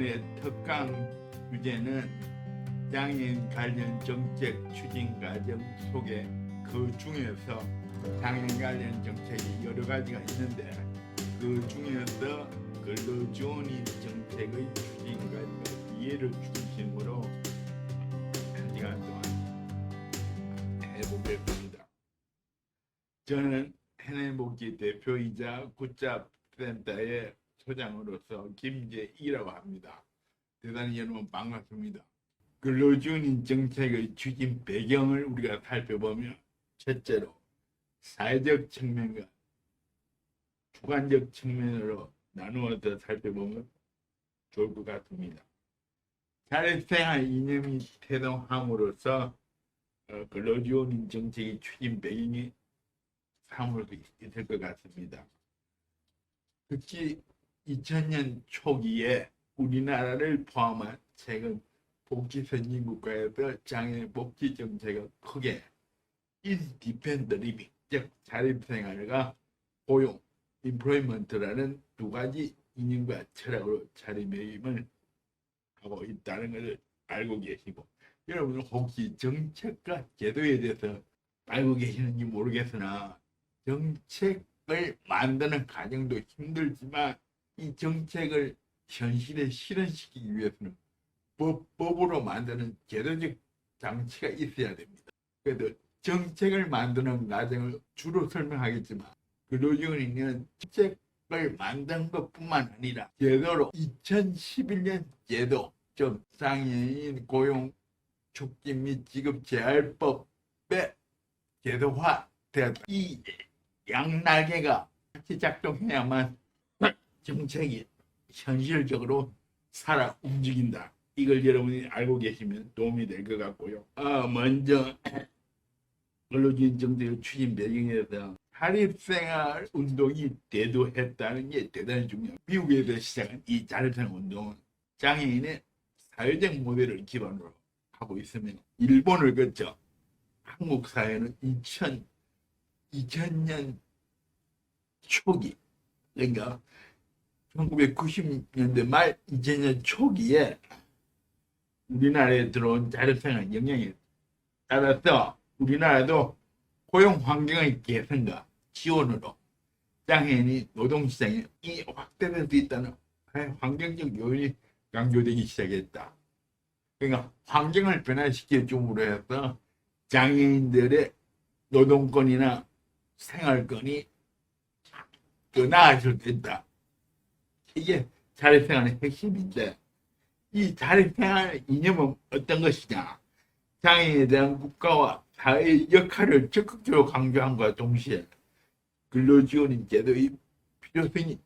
오늘의 특강 주제는 장애인 관련 정책 추진 과정 속에 그 중에서 장애인 관련 정책이 여러 가지가 있는데 그 중에서 근로지원인 정책의 추진 과정 이해를 중심으로 한 시간 동안 해보겠습니다. 저는 해내복지 대표이자 굿잡센터의 소장으로서 김재희라고 합니다. 대단히 여러분 반갑습니다. 근로지원인 정책의 추진 배경을 우리가 살펴보면 첫째로 사회적 측면과 주관적 측면으로 나누어서 살펴보면 좋을 것 같습니다. 사회생활 이념이 태동함으로써 근로지원인 정책의 추진 배경이 삼을 수 있을 것 같습니다. 특히 2000년 초기에 우리나라를 포함한 최근 복지 선진국가에서 장애 복지 정책은 크게 인디펜더 리빙, 즉 자립생활과 고용, 인플로이먼트라는 두 가지 이념과 철학으로 자리매김을 하고 있다는 것을 알고 계시고, 여러분은 혹시 정책과 제도에 대해서 알고 계시는지 모르겠으나 정책을 만드는 과정도 힘들지만 이 정책을 현실에 실현시키기 위해서는 법으로 만드는 제도적 장치가 있어야 됩니다. 그래서 정책을 만드는 과정을 주로 설명하겠지만 근로지원인은 정책을 만든 것뿐만 아니라 제도로 2011년 제도, 즉 장애인 고용 촉진 및 지급 재활법에 제도화되었다. 이 양날개가 같이 작동해야만 정책이 현실적으로 살아 움직인다. 이걸 여러분이 알고 계시면 도움이 될 것 같고요. 먼저 근로지원 정책의 추진 배경에서 자립생활 운동이 대두했다는 게 대단히 중요합니다. 미국에서 시작한 이 자립생활 운동은 장애인의 사회적 모델을 기반으로 하고 있으면 일본을 거쳐 한국 사회는 2000년 초기, 그러니까 1990년대 말 2000년 초기에 우리나라에 들어온 자립생활 영향에 따라서 우리나라도 고용 환경의 개선과 지원으로 장애인이 노동시장에 확대될 수 있다는 환경적 요인이 강조되기 시작했다. 그러니까 환경을 변화시켜 줌으로 해서 장애인들의 노동권이나 생활권이 더 나아질 수 있다. 이게 자립생활의 핵심인데, 이 자립생활 이념은 어떤 것이냐? 장애인에 대한 국가와 사회의 역할을 적극적으로 강조함과 동시에 근로지원인 제도의 필요성이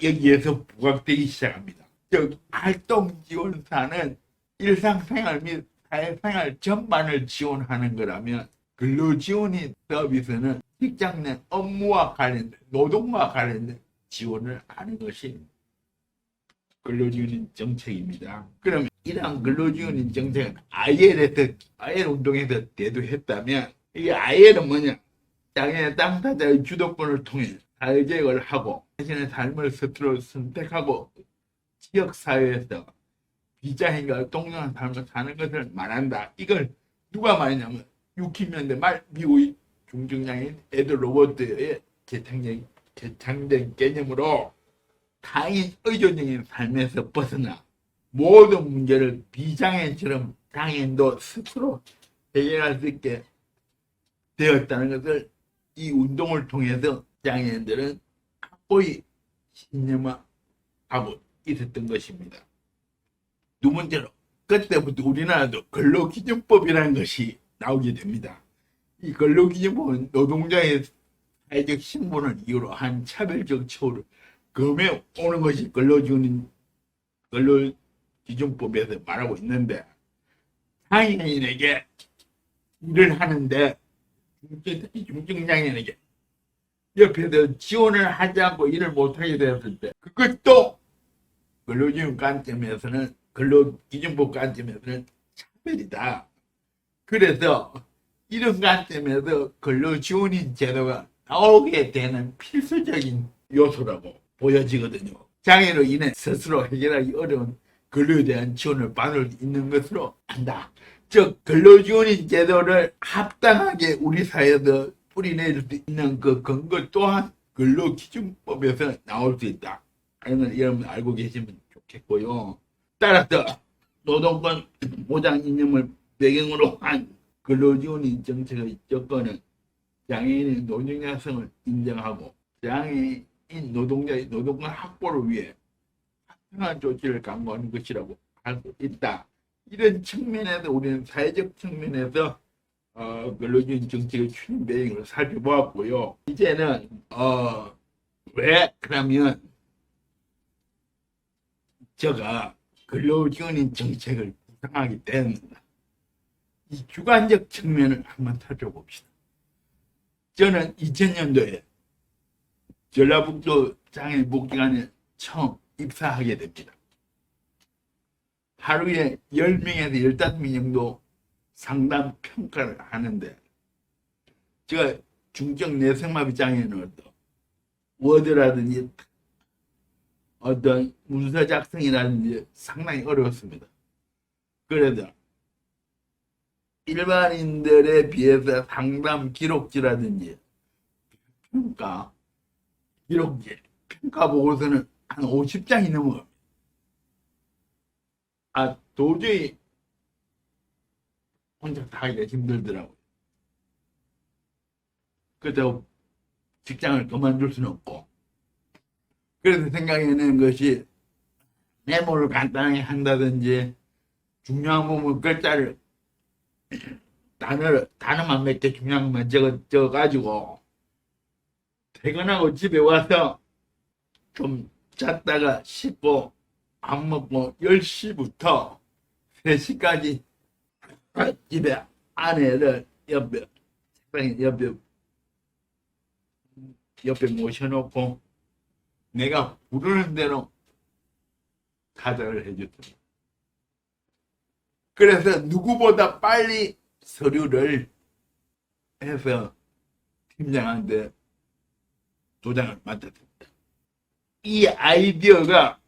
여기에서 부각되기 시작합니다. 즉 활동지원사는 일상생활 및 사회생활 전반을 지원하는 거라면 근로지원인 서비스는 직장 내 업무와 관련된, 노동과 관련된 지원을 하는 것이 근로지원인 정책입니다. 그러면 이러한 근로지원인 정책은 IL 운동에서 대두했다면, 이 IL은 뭐냐? 장애 당사자의 주도권을 통해 사회계획을 하고 자신의 삶을 스스로 선택하고 지역사회에서 비장애인과 동등한 삶을 사는 것을 말한다. 이걸 누가 말했냐면 60년대 말 미국의 중증장애인 에드 로버트의 개창된 개념으로 타인 의존적인 삶에서 벗어나 모든 문제를 비장애인처럼 장애인도 스스로 해결할 수 있게 되었다는 것을 이 운동을 통해서 장애인들은 확고히 신념하고 있었던 것입니다. 두 번째로, 그때부터 우리나라도 근로기준법이라는 것이 나오게 됩니다. 이 근로기준법은 노동자의 사회적 신분을 이유로 한 차별적 처우를 금해 오는 것이 근로기준법에서 말하고 있는데, 장애인에게 일을 하는데 중증장애인에게 옆에서 지원을 하지 않고 일을 못하게 되었을 때, 그것도 근로기준 관점에서는, 근로기준법 관점에서는 차별이다. 그래서 이런 관점에서 근로지원인 제도가 나오게 되는 필수적인 요소라고 보여지거든요. 장애로 인해 스스로 해결하기 어려운 근로에 대한 지원을 받을 수 있는 것으로 한다. 즉 근로지원인 제도를 합당하게 우리 사회에서 뿌리내릴 수 있는 그 근거 또한 근로기준법에서 나올 수 있다 하는 걸 여러분 알고 계시면 좋겠고요. 따라서 노동권 보장 이념을 배경으로 한 근로지원인 정책의 조건은 장애인의 노동자성을 인정하고 장애인 노동자의 노동권 확보를 위해 합당한 조치를 강구하는 것이라고 할 수 있다. 이런 측면에서 우리는 사회적 측면에서 근로지원 정책의 추진 배경을 살펴보았고요. 이제는 왜 그러면 제가 근로지원인 정책을 구상하게 됐는가? 이 주관적 측면을 한번 살펴봅시다. 저는 2000년도에 전라북도 장애복지관에 처음 입사하게 됩니다. 하루에 10명에서 15명 정도 상담 평가를 하는데 제가 중증 뇌성마비 장애인으로서 워드라든지 어떤 문서 작성이라든지 상당히 어려웠습니다. 그래서 일반인들에 비해서 상담 기록지라든지 평가 기록지, 평가 보고서는 한 50장이 넘어갑니다. 도저히 혼자 다 하기가 힘들더라고요. 그래서 직장을 그만둘 수는 없고, 그래서 생각해낸 것이 메모를 간단하게 한다든지 중요한 부분 글자를 단어만 몇 개 중요한 것만 적어가지고 퇴근하고 집에 와서 좀 잤다가 씻고 밥 먹고 10시부터 3시까지 집에 아내를 옆에 모셔놓고 내가 부르는 대로 타작을 해줬습니다. 그래서 누구보다 빨리 서류를 해서 팀장한테 도장을 맡았습니다. 이 아이디어가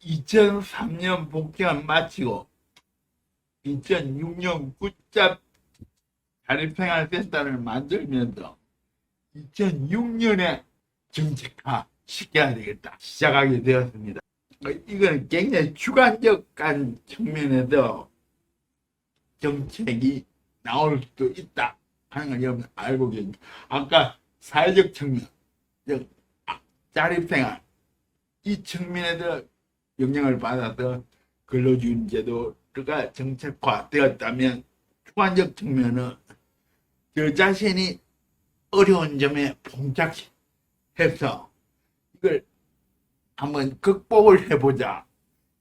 2003년 복지관 마치고 2006년 굿잡 자립생활센터를 만들면서 2006년에 정책화 시켜야 되겠다 시작하게 되었습니다. 이건 굉장히 주관적인 측면에서 정책이 나올 수도 있다 하는 걸 여러분 알고 계십니다. 아까 사회적 측면, 즉 자립생활 이 측면에서 영향을 받아서 근로지원 제도가 정책화되었다면 주관적 측면은 저 자신이 어려운 점에 봉착해서 이걸 한번 극복을 해보자.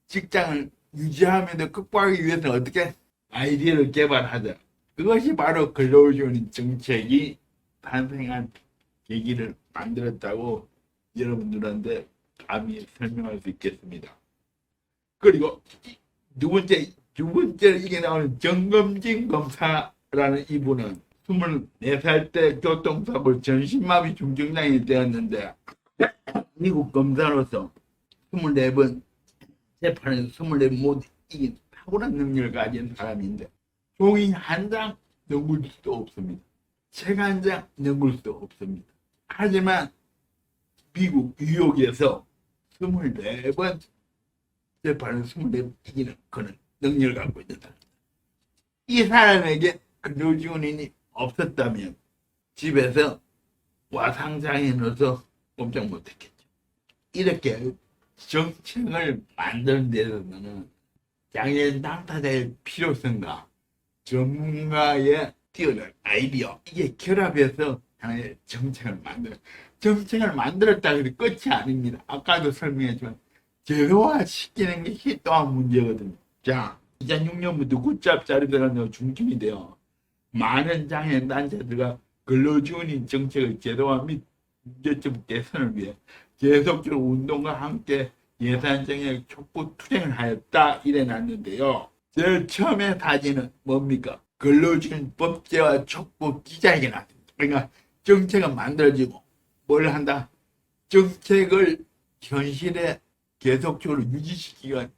직장을 유지하면서 극복하기 위해서 어떻게 아이디어를 개발하자. 그것이 바로 근로지원 정책이 탄생한 계기를 만들었다고 여러분들한테 감히 설명할 수 있겠습니다. 그리고 두 번째 이게 나오는 정검진 검사라는 이분은 24살 때 교통사고 전신마비 중증장애인이 되었는데 미국 검사로서 24번 재판에서 24번 모두 이긴 탁월한 능력을 가진 사람인데 종이 한 장 넘길 수도 없습니다. 책 한 장 넘길 수도 없습니다. 하지만 미국 뉴욕에서 24번 재판을 24번 이기는 그런 능력을 갖고 있는 사람. 이 사람에게 근로지원인이 없었다면 집에서 와상장애인으로서 꼼짝 못했겠죠. 이렇게 정책을 만드는 데서는 장애인 당사자의 필요성과 전문가의 뛰어난 아이디어 이게 결합해서 하나의 정책을 만들었다 해도 끝이 아닙니다. 아까도 설명했지만 제도화 시키는 게 또한 문제거든요. 자, 2006년부터 굿잡 자립생활 중심이 되어 많은 장애인 단체들과 근로지원인 정책의 제도화 및 문제점 개선을 위해 계속적으로 운동과 함께 예산 정액 촉구 투쟁을 하였다 이래놨는데요. 제일 처음에 사진은 뭡니까? 근로지원 법제화 촉구 기자회견 났습니다. 그러니까 정책은 만들어지고 뭘 한다? 정책을 현실에 계속적으로 유지시키기 위한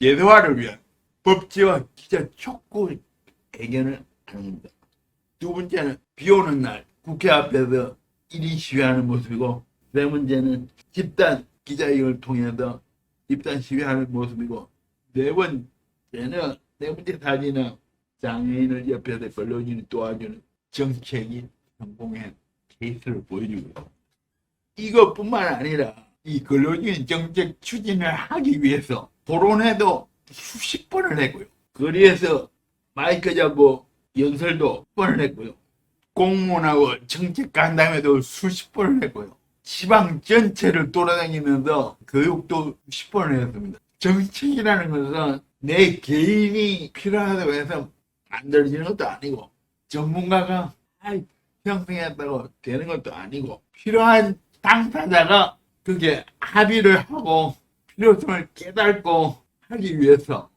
제도화를 위한 법제와 기자 촉구 해결을 하는 겁니다. 두 번째는 비 오는 날 국회 앞에서 1인 시위하는 모습이고, 세 번째는 집단 기자회견을 통해서 집단 시위하는 모습이고, 네 번째 사진은 장애인을 옆에서 걸러지는 도와주는 정책이 성공한 케이스를 보여주고, 이것뿐만 아니라 이 근로지원 정책 추진을 하기 위해서 토론회도 수십 번을 했고요. 거리에서 마이크 잡고 연설도 번을 했고요. 공무원하고 정책 간담회도 수십 번을 했고요. 지방 전체를 돌아다니면서 교육도 수십 번을 했습니다. 정책이라는 것은 내 개인이 필요하다고 해서 만들어지는 것도 아니고, 전문가가 형성했다고 되는 것도 아니고, 필요한 당사자가 그게 합의를 하고 필요성을 깨닫고 하기 위해서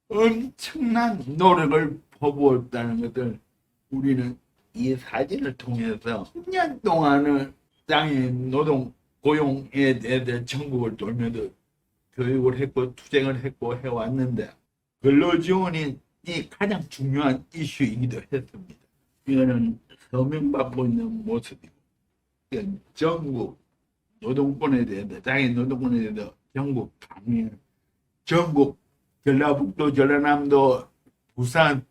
엄청난 노력을 퍼부었다는 것을 우리는 이 사진을 통해서 10년 동안을 장애인 노동 고용에 대해 전국을 돌면서 교육을 했고 투쟁을 했고 해왔는데, 근로지원이 가장 중요한 이슈이기도 했습니다. 이거는 서명받고 있는 모습이고, 전국 노동권에 대해서, 장애인 노동권에 대해서 전국 강의, 전국 전라북도, 전라남도, 부산,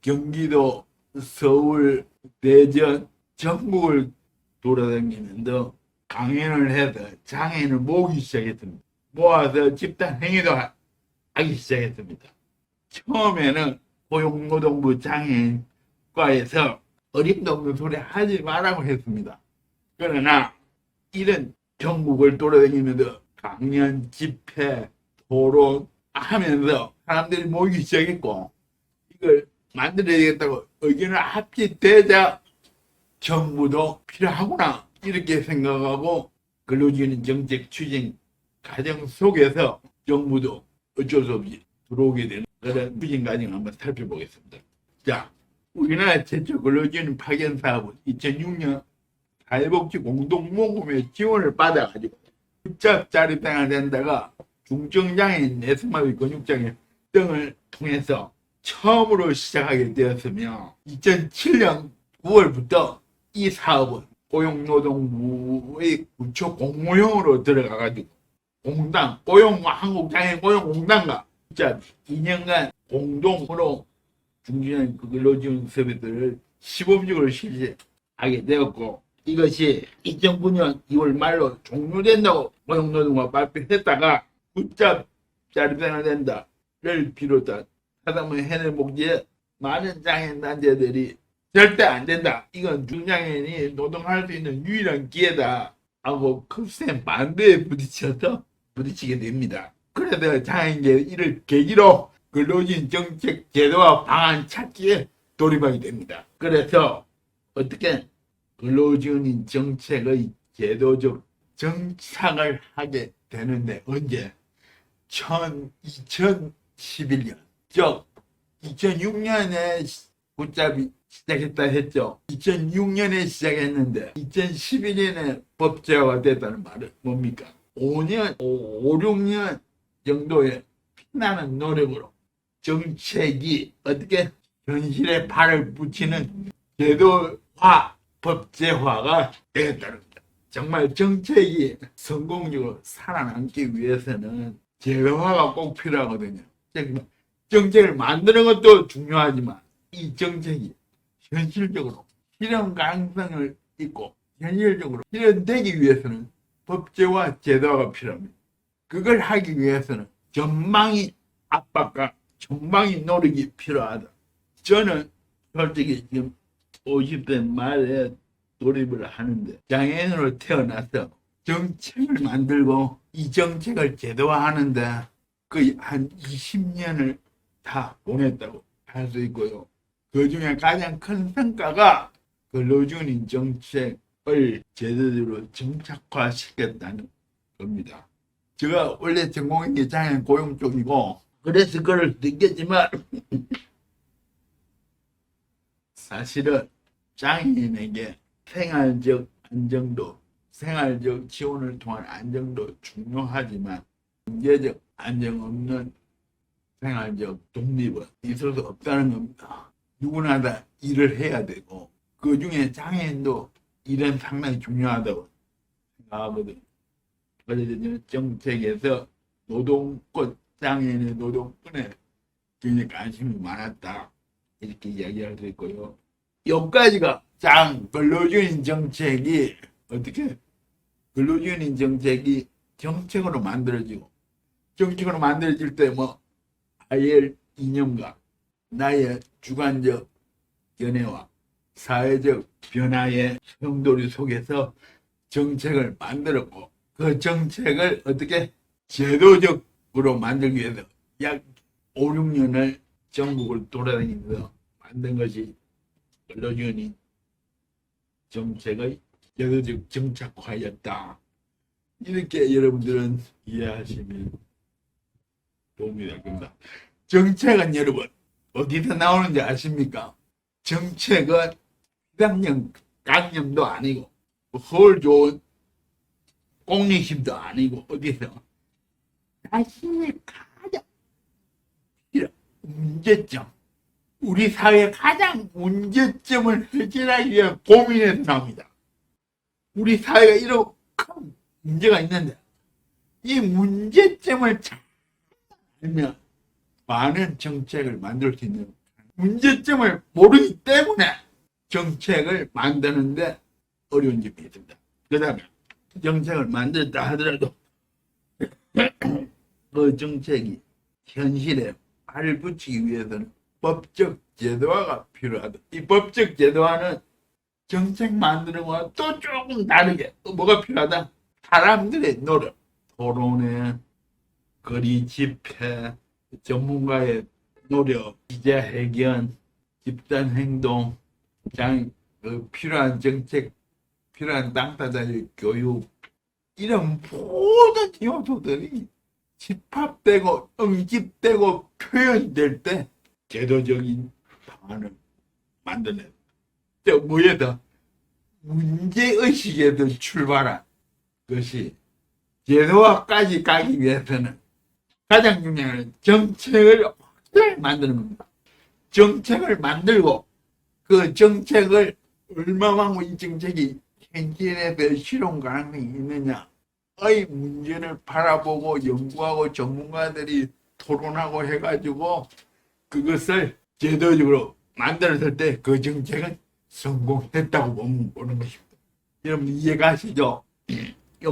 경기도, 서울, 대전, 전국을 돌아다니면서 강연을 해서 장애인을 모으기 시작했습니다. 모아서 집단 행위도 하기 시작했습니다. 처음에는 고용노동부 장애인과에서 어림도 없는 소리 하지 말라고 했습니다. 그러나 이런 전국을 돌아다니면서 강연, 집회, 토론 하면서 사람들이 모이기 시작했고, 이걸 만들어야 되겠다고 의견을 합치되자 정부도 필요하구나 이렇게 생각하고, 근로지원 정책 추진 과정 속에서 정부도 어쩔 수 없이 들어오게 되는 그런 추진 과정을 한번 살펴보겠습니다. 자, 우리나라 최초 근로지원 파견 사업은 2006년 사회복지 공동모금의 지원을 받아가지고 붙잡 자립생활 된다가 중증장애인, 뇌수마비, 근육장애 등을 통해서 처음으로 시작하게 되었으며, 2007년 9월부터 이 사업은 고용노동부의 구초 공모형으로 들어가가지고 공단, 한국장애인 고용공단과 붙잡 2년간 공동으로 중증장애인 근로지원 서비스를 시범적으로 실시하게 되었고, 이것이 2009년 2월 말로 종료된다고 고용노동부가 발표했다가 붙잡 자립생활 된다를 비롯한 사람을 해낼 목적에 많은 장애인 단체들이 절대 안 된다, 이건 중장애인이 노동할 수 있는 유일한 기회다 하고 급센 반대에 부딪히게 됩니다. 그래서 장애인계 이를 계기로 근로지원 정책 제도와 방안 찾기에 돌입하게 됩니다. 그래서 어떻게 근로지원 정책의 제도적 정착을 하게 되는데, 언제? 2011년, 즉 2006년에 붙잡이 시작했다 했죠. 2006년에 시작했는데 2011년에 법제화가 됐다는 말은 뭡니까? 5, 6년 정도의 피나는 노력으로 정책이 어떻게 현실에 발을 붙이는 제도화, 법제화가 되었다는 겁니다. 정말 정책이 성공적으로 살아남기 위해서는 제도화가 꼭 필요하거든요. 정책을 만드는 것도 중요하지만 이 정책이 현실적으로 실현 가능성을 있고 현실적으로 실현되기 위해서는 법제화, 제도화가 필요합니다. 그걸 하기 위해서는 전방위 압박과 전방위 노력이 필요하다. 저는 솔직히 지금 50대 말에 돌입을 하는데, 장애인으로 태어나서 정책을 만들고 이 정책을 제도화하는데 거의 한 20년을 다 보냈다고 할 수 있고요. 그 중에 가장 큰 성과가 근로지원 정책을 제대로 정착화시켰다는 겁니다. 제가 원래 전공한 게 장애인 고용 쪽이고 그래서 그걸 느꼈지만 사실은 장애인에게 생활적 안정도, 생활적 지원을 통한 안정도 중요하지만 경제적 안정 없는 생활적 독립은 있을 수 없다는 겁니다. 누구나 다 일을 해야 되고 그 중에 장애인도 일은 상당히 중요하다고 생각하거든요. 그래서 정책에서 노동권, 장애인의 노동권에 굉장히 관심이 많았다 이렇게 이야기할 수 있고요. 여기까지가 근로주인 정책이 어떻게 근로주인 정책이 정책으로 만들어지고 정책으로 만들어질 때 뭐 IL 이념과 나의 주관적 견해와 사회적 변화의 형도리 속에서 정책을 만들었고 그 정책을 어떻게 제도적으로 만들기 위해서 약 5, 6년을 전국을 돌아다니면서 만든 것이 근로주의 정책의 제도적 정착화였다. 이렇게 여러분들은 이해하시면 도움이 될 겁니다. 정책은 여러분 어디서 나오는지 아십니까? 정책은 비상형 강령도 아니고 서울 좋은 공익심도 아니고 어디서 자신이 가장 필요한 문제점 우리 사회의 가장 문제점을 해결하기 위해 고민해서 나옵니다. 우리 사회가 이런 큰 문제가 있는데 이 문제점을 잘 알면 많은 정책을 만들 수 있는 문제점을 모르기 때문에 정책을 만드는데 어려운 점이 있습니다. 그 다음에 정책을 만들었다 하더라도 그 정책이 현실에 발을 붙이기 위해서는 법적 제도화가 필요하다. 이 법적 제도화는 정책 만드는 거와 또 조금 다르게 뭐가 필요하다? 사람들의 노력, 토론회, 거리 집회, 전문가의 노력, 기자회견, 집단행동, 필요한 정책, 필요한 당사자의 교육 이런 모든 요소들이 집합되고 응집되고 표현될 때 제도적인 방안을 만드는 뭐에다 문제의식에서 출발한 것이 제도화까지 가기 위해서는 가장 중요한 정책을 확실하게 만드는 겁니다. 정책을 만들고 그 정책을 얼마만큼 이 정책이 현실에서 실현 가능성이 있느냐의 문제를 바라보고 연구하고 전문가들이 토론하고 해가지고 그것을 제도적으로 만들었을 때 그 정책은 성공했다고 보는 것입니다. 여러분 이해가시죠?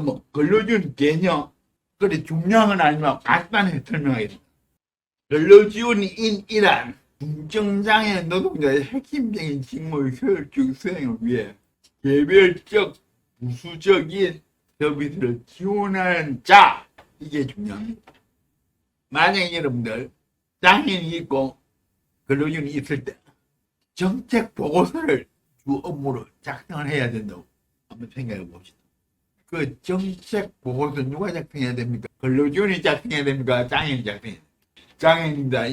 뭐 근로지원 개념 그래 중요한 건 아니지만 간단히 설명하겠습니다. 근로지원인이란 중증장애 노동자의 핵심적인 직무의 효율적 수행을 위해 개별적 부수적인 서비스를 지원하는 자 이게 중요합니다. 만약에 여러분들 장애인이 있고 근로지원이 있을 때 정책 보고서를 주 업무로 작성을 해야 된다고 한번 생각해 봅시다. 그 정책 보고서 누가 작성해야 됩니까? 근로지원이 작성해야 됩니까? 장애인이 작성해야 됩니까? 장애인입니다.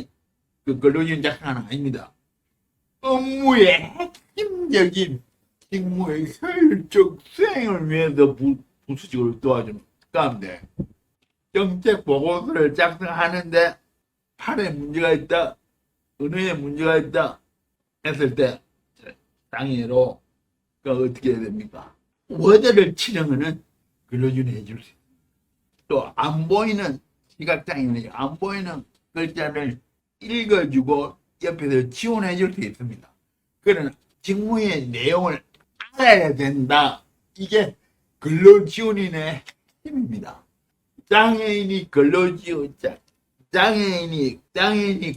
그 근로지원 작성하는 아닙니다. 업무의 핵심적인 직무의 효율적 수행을 위해서 부수적으로 도와주는 가운데 정책 보고서를 작성하는데 팔에 문제가 있다, 언어에 문제가 있다 했을 때 장애로 어떻게 해야 됩니까? 워드를 치는 거는 근로지원이 해줄 수 있어요. 또 안 보이는 시각장애인이 안 보이는 글자를 읽어주고 옆에서 지원해 줄 수 있습니다. 그러나 직무의 내용을 알아야 된다. 이게 근로지원인의 힘입니다. 장애인이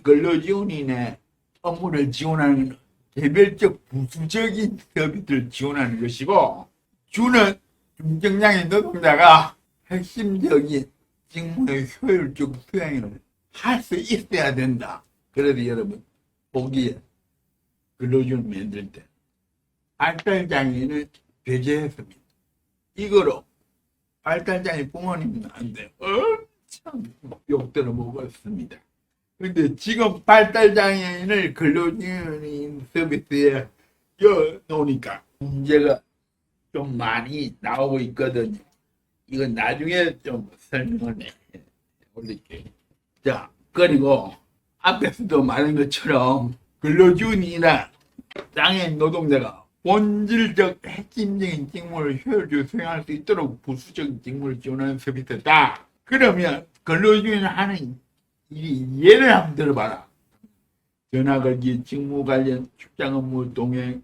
근로지원인의 업무를 지원하는 것은 개별적 부수적인 서비스를 지원하는 것이고 주는 중증장애 노동자가 핵심적인 직무의 효율적 수행을 할 수 있어야 된다. 그래도 여러분 보기에 근로지원 만들 때 발달장애인을 배제했습니다. 이거로 발달장애 부모님은 안 돼. 엄청 욕들어 먹었습니다. 근데 지금 발달장애인을 근로지원 서비스에 넣어놓으니까 문제가 좀 많이 나오고 있거든요. 이건 나중에 좀 설명을 올릴게요. 자, 그리고 앞에서도 말한 것처럼 근로지원이나 장애인 노동자가 본질적 핵심적인 직무를 효율적으로 수행할 수 있도록 부수적인 직무를 지원하는 서비스다. 그러면 근로지원을 하는 이 예를 한번 들어봐라. 전화 걸기, 직무 관련, 출장 업무 동행,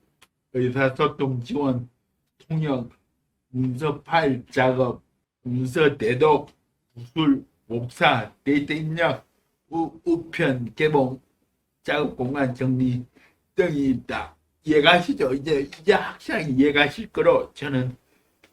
의사소통 지원, 통역, 문서 파일 작업, 문서 대독, 부술, 복사, 데이터 입력, 우편, 개봉, 작업 공간 정리 등이 있다. 이해가시죠? 이제 확실하게 이해가실 거로 저는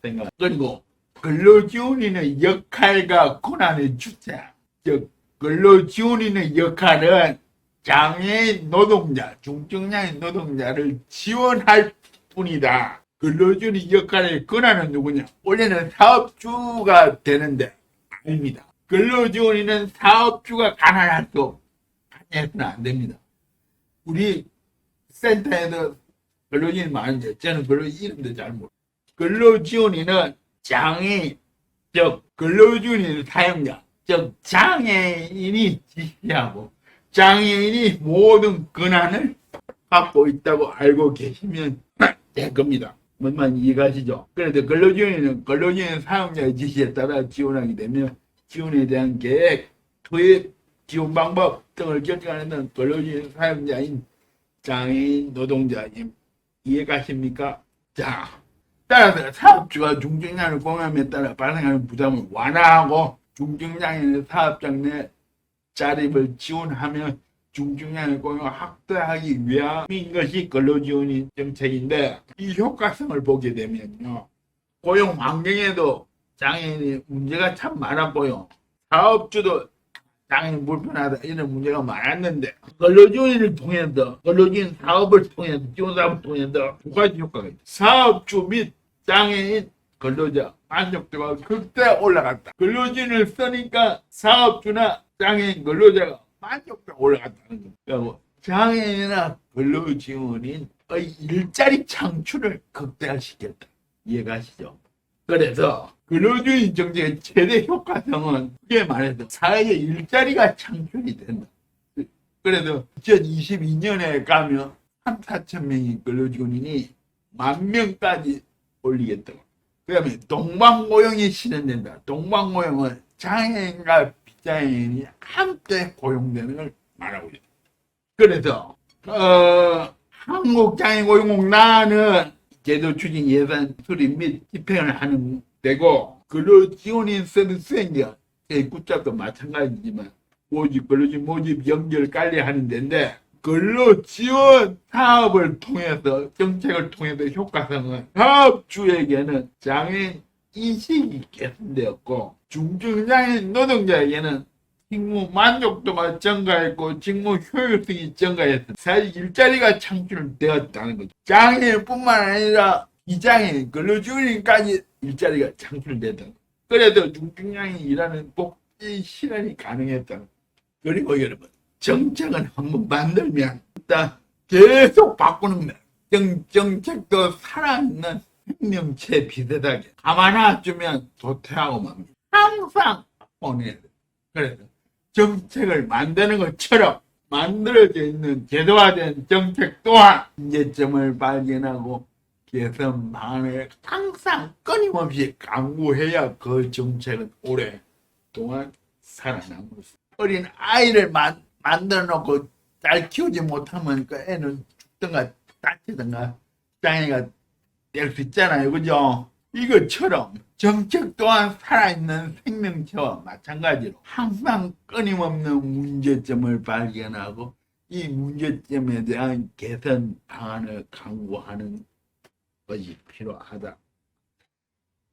생각. 그리고 근로지원인의 역할과 권한의 주체. 즉, 근로지원인의 역할은 장애인 노동자, 중증장애인 노동자를 지원할 뿐이다. 근로지원의 역할의 권한은 누구냐? 원래는 사업주가 되는데 아닙니다. 근로지원인은 사업주가 관할할 수 없고 관여해서는 안 됩니다. 우리 센터에도 근로지원이 많은데 저는 근로지원 이름도 잘 모르겠어요. 근로지원인은 장애인, 즉 근로지원인 사용자, 즉 장애인이 지시하고 장애인이 모든 권한을 갖고 있다고 알고 계시면 될 겁니다. 뭔만 이해가시죠? 그런데 근로지원인은 근로지원 사용자의 지시에 따라 지원하게 되면 지원에 대한 계획, 투입, 지원 방법 등을 결정하는 근로지원 사용자인 장애인 노동자님 이해가십니까? 자, 따라서 사업주가 중증장애를 공감에 따라 발생하는 부담을 완화하고 중증장애인의 사업장 내 자립을 지원하며 중증장애 고용을 확대하기 위함인 것이 근로지원인 정책인데 이 효과성을 보게 되면요. 고용 환경에도 장애인이 문제가 참 많았고요. 사업주도 장애인 불편하다 이런 문제가 많았는데 근로지원인을 통해서 근로지원 사업을 통해서 지원사업을 통해서 두 가지 효과가 있다. 사업주 및 장애인 근로자 만족도가 극대 올라갔다. 근로지원을 쓰니까 사업주나 장애인 근로자가 만족도가 올라갔다는 겁니다. 그리고 장애인이나 근로지원인의 일자리 창출을 극대화시켰다. 이해가시죠? 그래서 근로지원 정책의 최대 효과성은 크게 말해서 사회에 일자리가 창출이 된다. 그래서 2022년에 가면 3, 4천 명의 근로지원인이 10,000명까지 올리겠다고. 그 다음에 동반고용이 실현된다. 동반고용은 장애인과 비장애인이 함께 고용되는 걸 말하고 있다. 그래서 한국장애인고용공단은 제도 추진 예산 수립 및 집행을 하는 데고 근로지원인 서비스 수행기관 국잡도 마찬가지지만 근로지원 모집 연결 관리하는 데인데 근로지원 사업을 통해서 정책을 통해서 효과성은 사업주에게는 장애인 인식이 개선되었고 중증장애인 노동자에게는 직무 만족도가 증가했고 직무 효율성이 증가해서 사실 일자리가 창출되었다는 거죠. 장애인뿐만 아니라 비장애인, 근로지원인까지 일자리가 창출됐다. 그래도 중증장애인이 일하는 복지 실현이 가능했다. 그리고 여러분 정책은 한번 만들면 일단 계속 바꾸는 거야. 정책도 살아있는 생명체 비슷하게 가만 놔두면 도태하고 맙니다. 항상 바꿔내야 돼. 그래서 정책을 만드는 것처럼 만들어져 있는 제도화된 정책 또한 문제점을 발견하고 개선 방안을 항상 끊임없이 강구해야 그 정책은 오랫동안 살아남을 수 있습니다. 어린 아이를 만들어 놓고 잘 키우지 못하면 그 애는 죽든가 다치든가 장애가 될 수 있잖아요. 그죠? 이것처럼 정책 또한 살아있는 생명체와 마찬가지로 항상 끊임없는 문제점을 발견하고 이 문제점에 대한 개선 방안을 강구하는 것이 필요하다.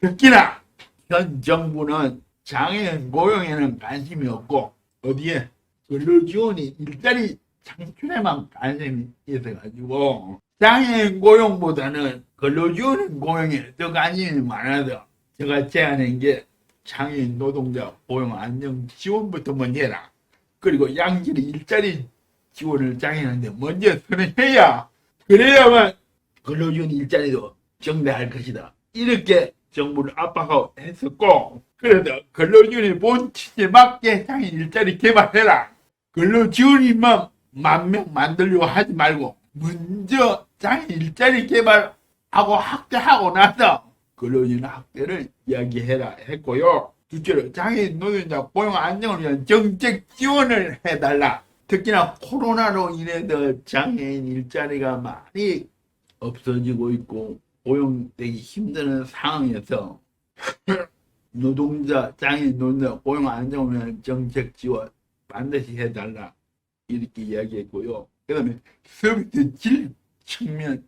특히나 현 정부는 장애인 고용에는 관심이 없고 어디에 근로지원이 일자리 창출에만 관심이 있어가지고 장애인 고용보다는 근로지원 고용에 더 관심이 많아서 제가 제안한 게 장애인 노동자 고용 안정 지원부터 먼저 해라. 그리고 양질의 일자리 지원을 장애인한테 먼저 선언해야 그래야만 근로지원 일자리도 정대할 것이다. 이렇게 정부를 압박하고 했었고, 그래서 근로지원의 본칙에 맞게 장애인 일자리 개발해라. 근로지원이만 10,000명 만들려고 하지 말고 먼저 장애인 일자리 개발하고 확대하고 나서 근로지원 확대를 이야기해라 했고요. 둘째로 장애인 노동자 고용 안정을 위한 정책 지원을 해달라. 특히나 코로나로 인해서 장애인 일자리가 많이 없어지고 있고 고용되기 힘든 상황에서 노동자, 장애인 노동자 고용 안정을 위한 정책 지원 반드시 해달라. 이렇게 이야기했고요. 그 다음에 서비스 질 측면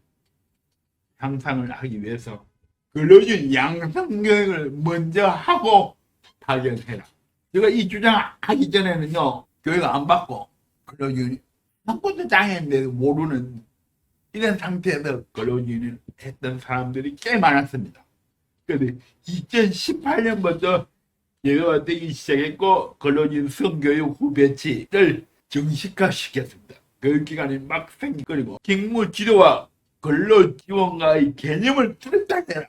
향상을 하기 위해서 근로지원 양성교육을 먼저 하고 파견해라. 제가 이 주장하기 전에는요, 교육 안 받고 근로지원이 한 번도 장애인데도 모르는 이런 상태에서 근로지원을 했던 사람들이 꽤 많았습니다. 그런데 2018년부터 제도가 되기 시작했고 근로지원 성교육 후 배치를 정식화시켰습니다. 교육기관이 막 생기고 직무지도와 근로지원과의 개념을 뚜렷하게 해라.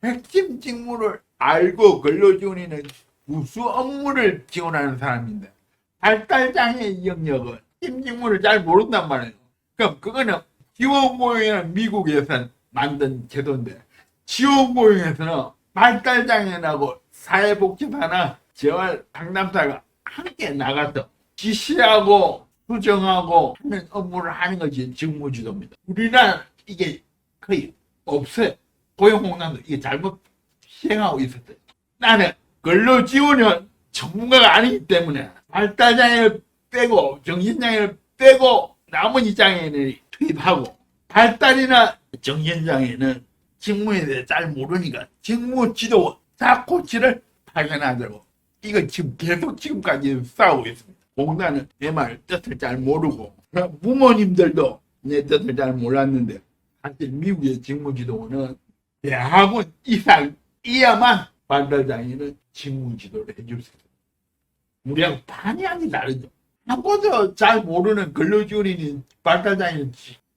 핵심 직무를 알고 근로지원인은 부수 업무를 지원하는 사람인데 발달장애 영역은 핵심 직무를 잘 모른단 말이에요. 그럼 그거는 지원고용에는 미국에서 만든 제도인데 지원고용에서는 발달장애인하고 사회복지사나 재활상담사가 함께 나가서 지시하고 수정하고 하는 업무를 하는 것이 직무지도입니다. 우리나라 이게 거의 없어요. 고용공단도 이게 잘못 시행하고 있었어요. 나는 근로지원은 전문가가 아니기 때문에 발달장애를 빼고 정신장애를 빼고 나머지 장애인을 투입하고 발달이나 정신장애는 직무에 대해 잘 모르니까 직무지도 사코치를 파견하자고. 이거 지금 계속 지금까지 싸우고 있습니다. 공단은 내 말 뜻을 잘 모르고 부모님들도 내 뜻을 잘 몰랐는데 사실 미국의 직무지도원은 대학원 이상이야만 발달장애는 직무지도를 해줄 수 있어요. 우리하고 반향이 다르죠. 한 번도 잘 모르는 근로지원인이 발달장애인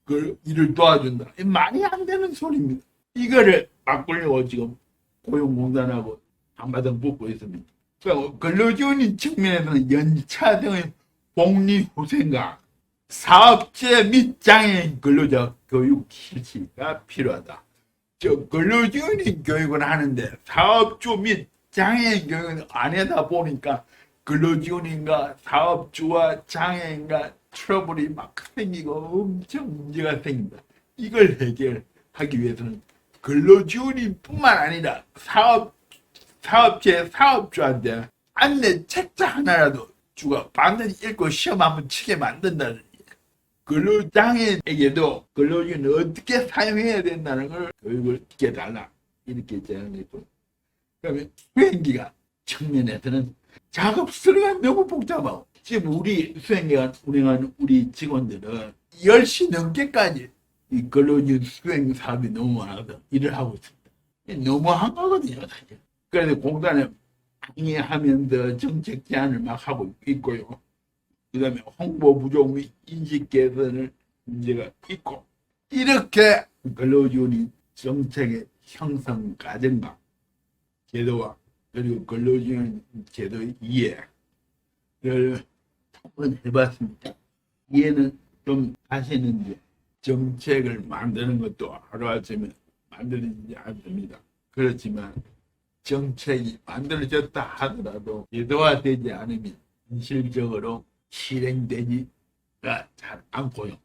그 일을 도와준다. 말이 안 되는 소리입니다. 이거를 바꾸려고 지금 고용공단하고 한바탕 붙고 있습니다. 근로지원인 측면에서는 연차 등의 복리후생과 사업체 및 장애인 근로자 교육 실시가 필요하다. 근로지원인 교육은 하는데 사업주 및 장애인 교육은 안 하다 보니까 근로지원인과 사업주와 장애인과 트러블이 막 생기고 엄청 문제가 생깁니다. 이걸 해결하기 위해서는 근로지원인뿐만 아니라 사업체 사업주한테 안내 책자 하나라도 주가 반드시 읽고 시험 한번 치게 만든다는 근로장애인에게도 근로지원을 어떻게 사용해야 된다는 걸 교육을 시켜달라. 이렇게 제안했고, 그러면 수행기간 측면에서는 작업 서류가 너무 복잡하고 지금 우리 수행기간 운영하는 우리 직원들은 10시 넘게까지 이 근로지원 수행 사업이 너무 많아서 일을 하고 있습니다. 너무한 거거든요, 사실. 그래서 공단에 항의하면서 정책 제안을 막 하고 있고요. 그 다음에 홍보 부족 및 인식 개선을 문제가 있고, 이렇게 근로지원이 정책의 형성 과정과 제도와 그리고 근로지원 제도의 이해를 한번 해봤습니다. 이해는 좀 하시는지, 정책을 만드는 것도 하루아침에 만들어지지 않습니다. 그렇지만 정책이 만들어졌다 하더라도 제도화되지 않으면 현실적으로 실행되지가 잘 않고요.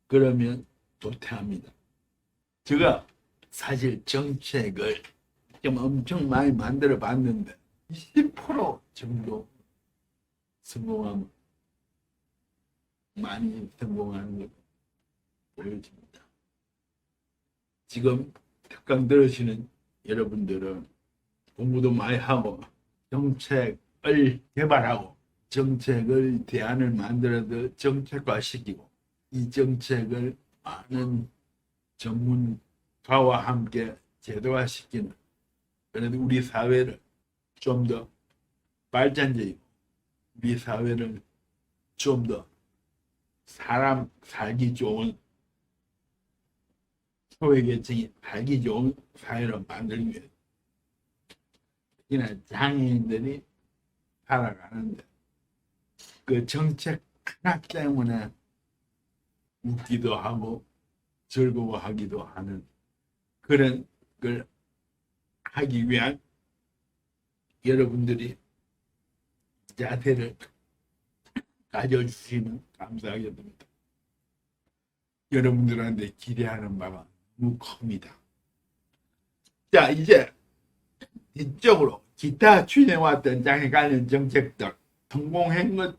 그러면 도태합니다. 제가 사실 정책을 좀 엄청 많이 만들어 봤는데 20% 정도 성공하면 많이 성공하는 것 보여집니다. 지금 특강 들으시는 여러분들은 공부도 많이 하고 정책을 개발하고 정책을 대안을 만들어서 정책화시키고 이 정책을 많은 전문가와 함께 제도화시키는, 그래도 우리 사회를 좀 더 발전적이고 우리 사회를 좀 더 사람 살기 좋은 소외계층이 살기 좋은 사회로 만들기 위해 특히나 장애인들이 살아가는데 그 정책 하나 때문에 웃기도 하고 즐거워하기도 하는 그런 걸 하기 위한 여러분들이 자세를 가져주시면 감사하겠습니다. 여러분들한테 기대하는 바가 너무 큽니다. 자, 이제 이쪽으로 기타 추진해왔던 장애 관련 정책들 성공한 것,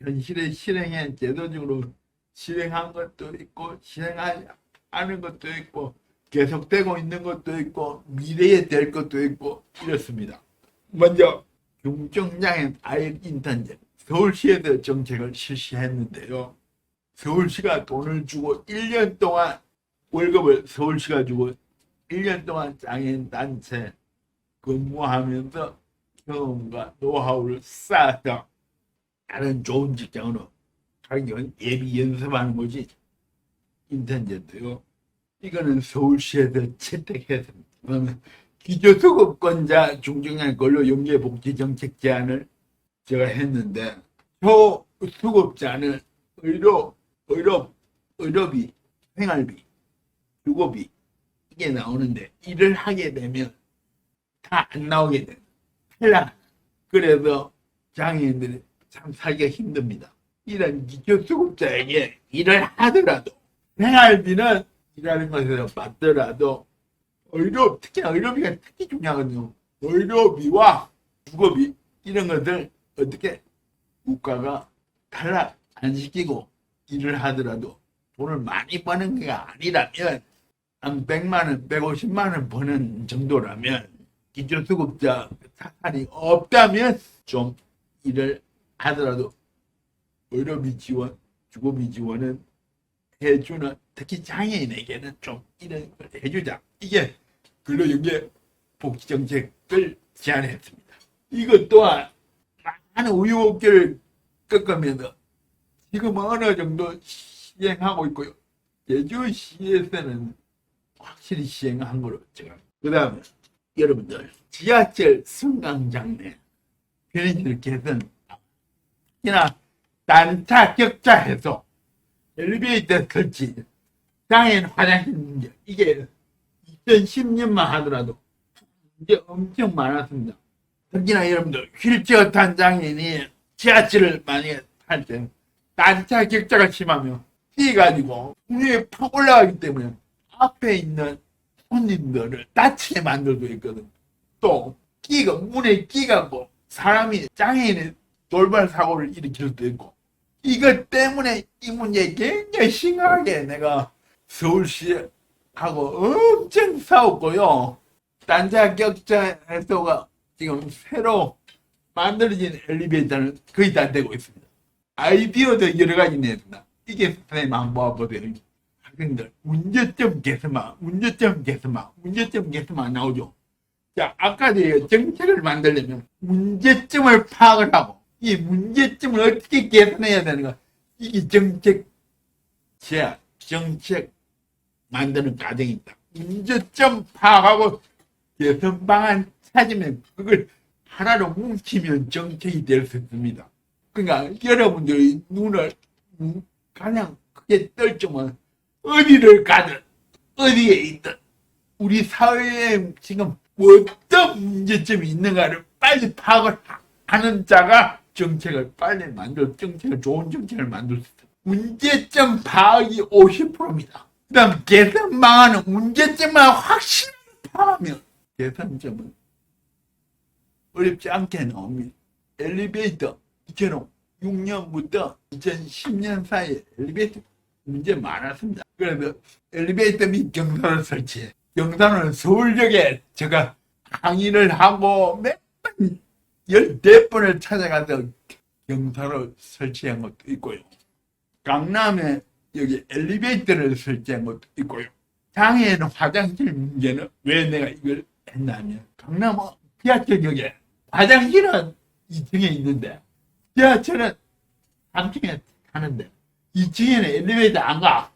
현실에 실행해 제도적으로 실행한 것도 있고 실행하지 않은 것도 있고 계속되고 있는 것도 있고 미래에 될 것도 있고 이렇습니다. 먼저 중증장애 아이 인턴제 서울시에서 정책을 실시했는데요. 서울시가 돈을 주고 1년 동안 월급을 서울시가 주고 1년 동안 장애인 단체 근무하면서 경험과 노하우를 쌓아서 다른 좋은 직장으로 가기 위한 예비 연습하는 것이 인턴제인데요. 이거는 서울시에서 채택했습니다. 그러면 기초수급권자 중증장애 근로연계복지정책 제안을 제가 했는데 초수급자는 의료비, 생활비, 주거비 이게 나오는데 일을 하게 되면 다 안 나오게 돼요. 탈락. 그래서 장애인들이 참 살기가 힘듭니다. 이런 기초수급자에게 일을 하더라도 생활비는 일하는 것에서 받더라도 특히나 의료비가 특히 중요하거든요. 의료비와 주거비 이런 것들 어떻게 국가가 탈락 안 시키고 일을 하더라도 돈을 많이 버는 게 아니라면 한 100만 원, 150만 원 버는 정도라면 기초수급자 사탄이 없다면 좀 일을 하더라도 의료비 지원, 주거비 지원은 해주는 특히 장애인에게는 좀 이런 걸 해주자. 이게 근로연계 복지정책을 제안했습니다. 이것 또한 많은 우여곡절을 겪으면서 지금 어느 정도 시행하고 있고요. 제주시에서는 확실히 시행한 거로 제가. 그 다음에 여러분들 지하철 승강장내 편의시설 개선 특히나 단차 격차 해소 엘리베이터 설치 장애인 화장실 문제 이게 2010년만 하더라도 이제 엄청 많았습니다. 특히나 여러분들 휠체어 탄 장애인이 지하철을 만약에 탈 때 단차 격차가 심하면 뛰어가지고 위에 팍 올라가기 때문에 앞에 있는 손님들을 다치게 만들 수 있거든. 또 문에 끼가고 사람이 장애인의 돌발 사고를 일으킬 수도 있고 이것 때문에 이 문제 굉장히 심하게 내가 서울시하고 엄청 싸웠고요. 단차 격차 해소가 지금 새로 만들어진 엘리베이터는 거의 다 되고 있습니다. 아이디어도 여러 가지 냈습니다. 이게 선생님 한번 봐보세요. 학생들 문제점 개선만 나오죠. 자, 아까 제가 정책을 만들려면 문제점을 파악을 하고 이 문제점을 어떻게 개선해야 되는가 이게 정책 만드는 과정입니다. 문제점 파악하고 개선 방안 찾으면 그걸 하나로 뭉치면 정책이 될 수 있습니다. 그러니까 여러분들이 눈을 가장 크게 뜰 점은 어디를 가든 어디에 있든 우리 사회에 지금 어떤 문제점이 있는가를 빨리 파악을 하는 자가 정책을 빨리 좋은 정책을 만들 수 있어요. 문제점 파악이 50%입니다. 그 다음 개선 방안은 문제점만 확실히 파악하면 개선점은 어렵지 않게 나옵니다. 엘리베이터 2006년부터 2010년 사이에 엘리베이터 문제 많았습니다. 그래서 엘리베이터 및 경사를 설치해. 경사는 서울역에 제가 항의를 하고 몇 번, 14번을 찾아가서 경사를 설치한 것도 있고요. 강남에 여기 엘리베이터를 설치한 것도 있고요. 장애인 화장실 문제는 왜 내가 이걸 했냐면 강남 지하철역에 화장실은 2층에 있는데 지하철은 3층에 가는데 2층에는 엘리베이터 안 가.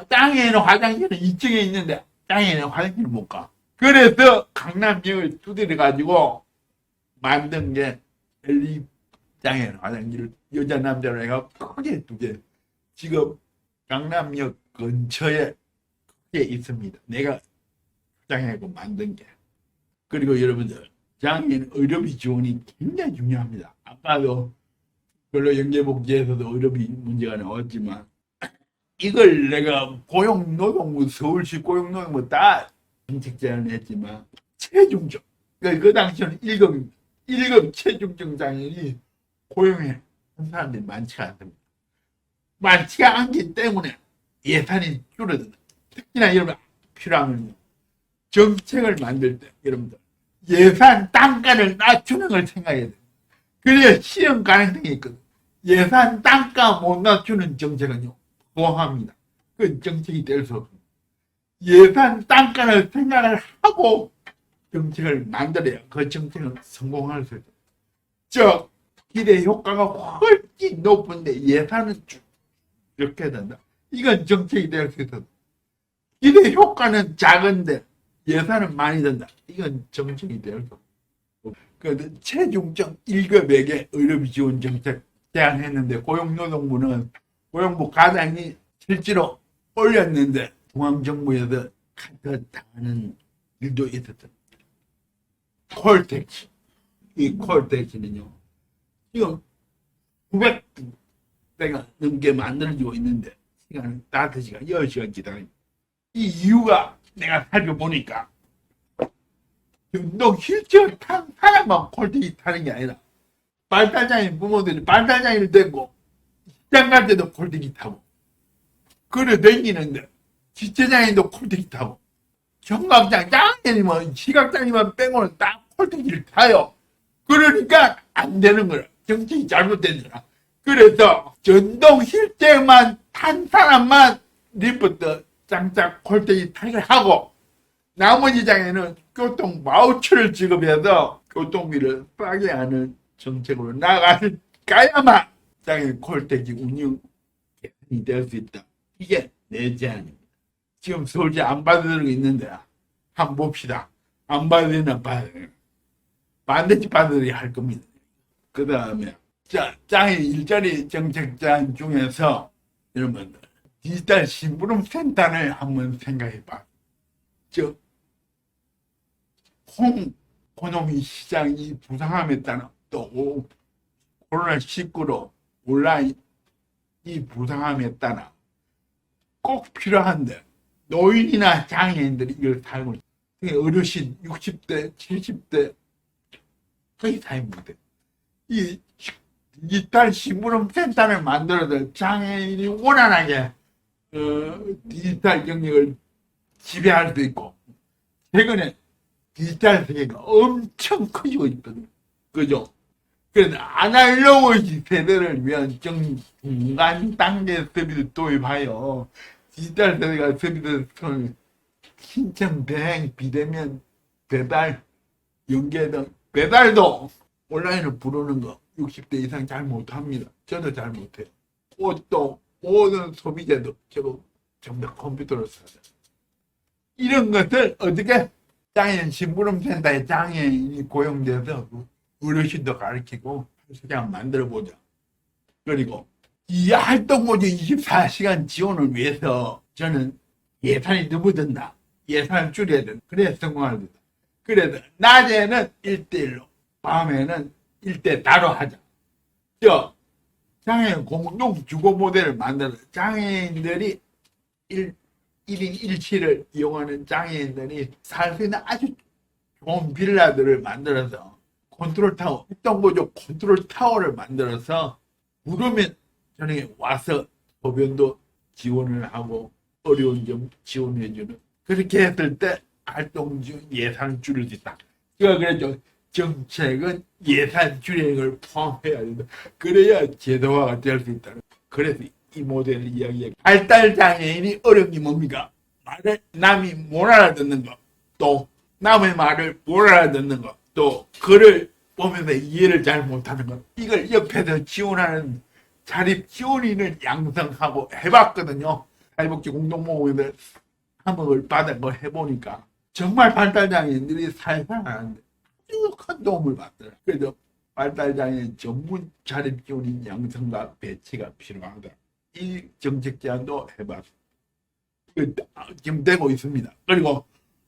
땅에는 화장실은 2층에 있는데 땅에는 화장실을 못 가. 그래서 강남역을 두드려 가지고 만든 게 엘리 땅에는 화장실을 여자 남자로 해가 크게 2개. 지금 강남역 근처에 크게 있습니다. 내가 장애하고 만든 게. 그리고 여러분들 장애인 의료비 지원이 굉장히 중요합니다. 아까도 근로연계복지에서도 의료비 문제가 나왔지만 이걸 내가 고용노동부 서울시 고용노동부 다 정책 제안을 했지만 체중적 그 당시에는 1급 체중적 장애인이 고용해 한 사람들이 많지가 않습니다. 많지가 않기 때문에 예산이 줄어든다. 특히나 여러분 필요하면 정책을 만들 때 여러분들 예산 단가를 낮추는 걸 생각해야 돼요. 그래야 실현 가능성이 있거든. 예산 단가 못 낮추는 정책은요 고함합니다. 그 정책이 될 수 없습니다. 예산 단가를 생각을 하고 정책을 만들어야 그 정책은 성공할 수 있어요. 즉 기대 효과가 훨씬 높은데 예산은 이렇게 된다. 이건 정책이 될 수 있어요. 기대 효과는 작은데 예산은 많이 든다. 이건 정책이 될 수 없어요. 그래서 체중점 1급에게 의료비 지원 정책 제안했는데 고용노동부는 고용부 과장이 실제로 올렸는데 중앙정부에서 카트당하는 일도 있었습니다. 콜택시. 이 콜택시는요. 지금 900대가 넘게 만들어지고 있는데 시간은 5시간, 10시간 기다립니다. 이 이유가 내가 살펴보니까 운동 휠체어 탄 사람만 콜택시 타는 게 아니라 발달장애인 부모들이 발달장애를 데리고 시장 갈 때도 콜택시 타고 걸어 다니는데 지체장애인도 콜택시 타고 청각장 장애인이면 시각장애인만 빼고는 다 콜택시를 타요. 그러니까 안 되는 거야. 정책이 잘못된 거야. 그래서 전동 휠체어만 탄 사람만 리프트 짱짱 콜택시 타게 하고 나머지 장애는 교통 바우처를 지급해서 교통비를 싸게 하는 정책으로 나가야만 장애인 콜택시 운영 개선이 될 수 있다. 이게 내 제안입니다. 지금 서울시 안 받아들이고 있는데 한번 봅시다. 안 받아들이나 받아들이나. 반드시 받아들여야 할 겁니다. 그 다음에 장애인 일자리 정책 제안 중에서 여러분들 디지털 심부름 센터를 한번 생각해 봐. 즉 홍코노미 시장이 부상함에 따라 또 코로나19로 온라인이 부상함에 따라 꼭 필요한데 노인이나 장애인들이 이걸 살고 있어요. 어르신 60대, 70대 거의 사용 못해. 이 디지털 심부름 센터를 만들어서 장애인이 원활하게 디지털 영역을 지배할 수 있고 최근에 디지털 세계가 엄청 커지고 있거든요. 그죠? 그래서 아날로그 세대를 위한 중간 단계 서비스 도입하여 디지털 세대가 서비스 신청, 대행, 비대면, 배달, 연계 등 배달도 온라인으로 부르는 거 60대 이상 잘 못합니다. 저도 잘 못해요. 옷도 모든 소비자도 저거 전부 컴퓨터로 사요. 이런 것을 어떻게 장애인 심부름센터에 장애인이 고용돼서 어르신도 가르치고 시장 만들어보자. 그리고 이 활동보조 24시간 지원을 위해서 저는 예산이 너무 든다. 예산을 줄여야 된다. 그래야 성공할 된다. 그래서 낮에는 1대1로 밤에는 1대4로 하자. 장애인 공동 주거 모델을 만들어 장애인들이 1인 1실을 이용하는 장애인들이 살 수 있는 아주 좋은 빌라들을 만들어서 컨트롤타워, 활동보조 컨트롤타워를 만들어서 부르면 저녁에 와서 소변도 지원을 하고 어려운 점 지원해주는 그렇게 했을 때 활동 중 예산을 줄일 수 있다. 제가 그랬죠. 정책은 예산 줄이는 걸 포함해야 된다. 그래야 제도화가 될 수 있다. 그래서 이 모델을 이야기해. 발달장애인이 어려운 게 뭡니까? 말을 남이 못 알아듣는 거, 또 남의 말을 못 알아듣는 거, 또 글을 보면서 이해를 잘 못하는 거. 이걸 옆에서 지원하는 자립 지원인을 양성하고 해봤거든요. 사회복지 공동모금에서 3억을 받아서 해보니까 정말 발달장애인들이 사회생활하는데 아주 큰 도움을 받더라. 그래서 발달장애인 전문 자립기운인 양성과 배치가 필요하다. 이 정책 제안도 해봤습니다. 지금 되고 있습니다. 그리고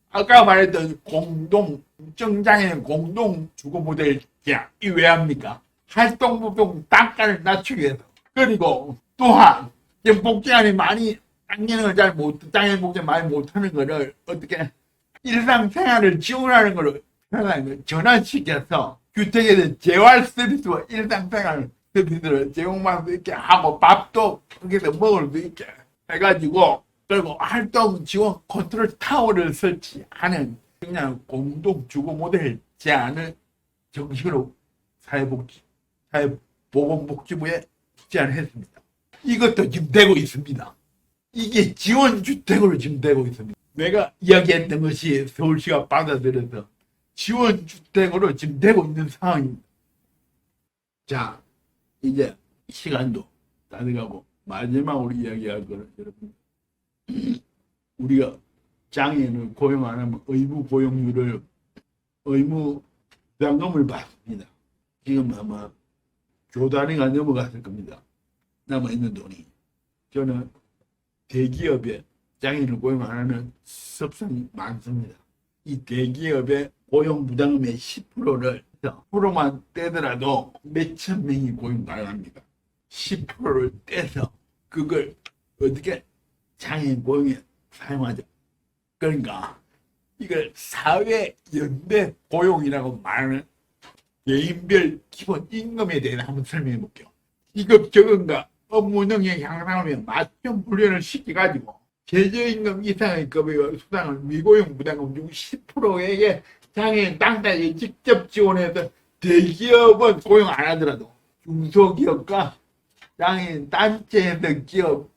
아까 말했던 정장애인 공동 주거 모델 제안, 이 왜 합니까? 활동부동 단가를 낮추기 위해서. 그리고 또한 지금 복지안이 많이 장애인을 장애인 복지 많이 못하는 거를 어떻게 일상생활을 지원하는 거를 전환시켜서 주택에 대한 재활 서비스와 일상생활 서비스를 제공할 수 있게 하고 밥도 거기서 먹을 수 있게 해가지고 그리고 활동 지원 컨트롤 타워를 설치하는 그냥 공동 주거 모델 제안을 정식으로 사회보건복지부에 제안했습니다. 이것도 지금 되고 있습니다. 이게 지원주택으로 지금 되고 있습니다. 내가 이야기했던 것이 서울시가 받아들여서 지원주택으로 지금 되고 있는 상황입니다. 자, 이제 시간도 다 돼가고 마지막으로 이야기할 거는 여러분, 우리가 장애인을 고용 안 하면 의무 고용률을 의무 부담금을 받습니다. 지금 아마 조단위가 넘어갔을 겁니다. 남아있는 돈이. 저는 대기업에 장애인을 고용 안 하는 섭상이 많습니다. 이 대기업의 고용 부담금의 10%를 10%만 떼더라도 몇천 명이 고용 가능합니다. 10%를 떼서 그걸 어떻게 장애인 고용에 사용하죠. 그러니까 이걸 사회연대 고용이라고 말하는 개인별 기본 임금에 대해서 한번 설명해 볼게요. 직업 적응과 업무 능력 향상을 위해 맞춤 훈련을 시켜가지고 최저임금 이상의 급여와 수당을 미고용 부담금 중 10%에게 장애인 당사자에 직접 지원해서 대기업은 고용 안 하더라도 중소기업과 장애인 단체에서 기업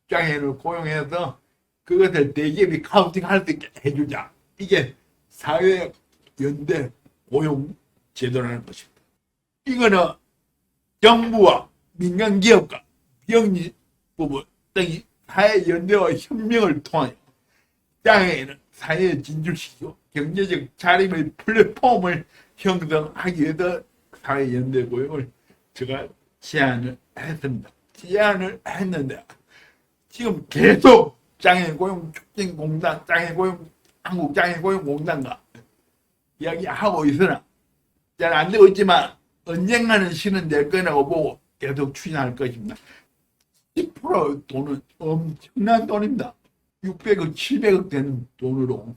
장애인을 고용해서 그것을 대기업이 카운팅할 수 있게 해주자. 이게 사회연대 고용 제도라는 것입니다. 이거는 정부와 민간기업과 비영리부부 등이 사회연대와 협력을 통하여 장애인을 사회에 진출시키고 경제적 자립의 플랫폼을 형성하기 위해서 사회연대 고용을 제가 제안을 했습니다. 제안을 했는데 지금 계속 장애인 고용 촉진공단, 한국 장애인 고용공단과 이야기하고 있으나 잘 안 되고 있지만 언젠가는 실현될 거라고 보고 계속 추진할 것입니다. 10% 돈은 엄청난 돈입니다. 600억, 700억 되는 돈으로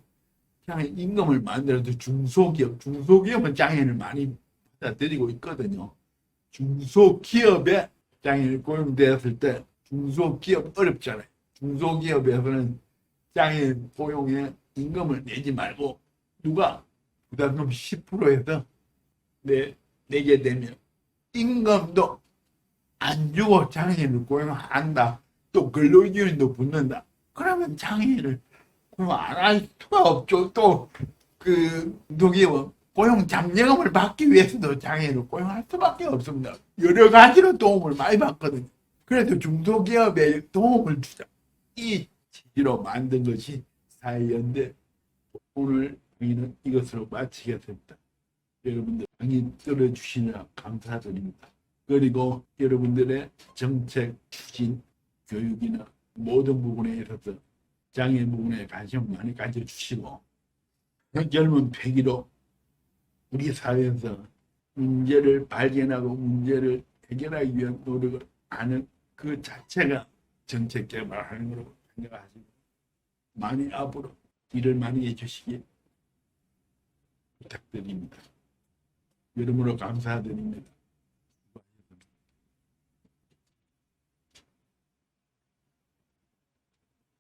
장애인 임금을 만들어서 중소기업은 장애인을 많이 받아들이고 있거든요. 중소기업에 장애인이 고용되었을 때 중소기업 어렵잖아요. 중소기업에서는 장애인 고용에 임금을 내지 말고 누가 부담금 10%에서 내게 되면 임금도 안 주고 장애인을 고용한다. 또 근로기준도 붙는다. 그러면 장애인을 고용 안 할 수가 없죠. 또 그 중소기업은 고용 잠재금을 받기 위해서도 장애인을 고용할 수밖에 없습니다. 여러 가지로 도움을 많이 받거든요. 그래서 중소기업에 도움을 주자. 이 취지로 만든 것이 사회연대. 오늘 강의는 이것으로 마치겠습니다. 여러분들 강의 들어주시느라 감사드립니다. 그리고 여러분들의 정책 추진, 교육이나 모든 부분에 있어서 장애인 부분에 관심 많이 가져주시고 젊은 패기로 우리 사회에서 문제를 발견하고 문제를 해결하기 위한 노력을 하는 그 자체가 정책 개발하는 거로 생각하시고 많이 앞으로 일을 많이 해주시기 부탁드립니다. 여러모로 감사드립니다.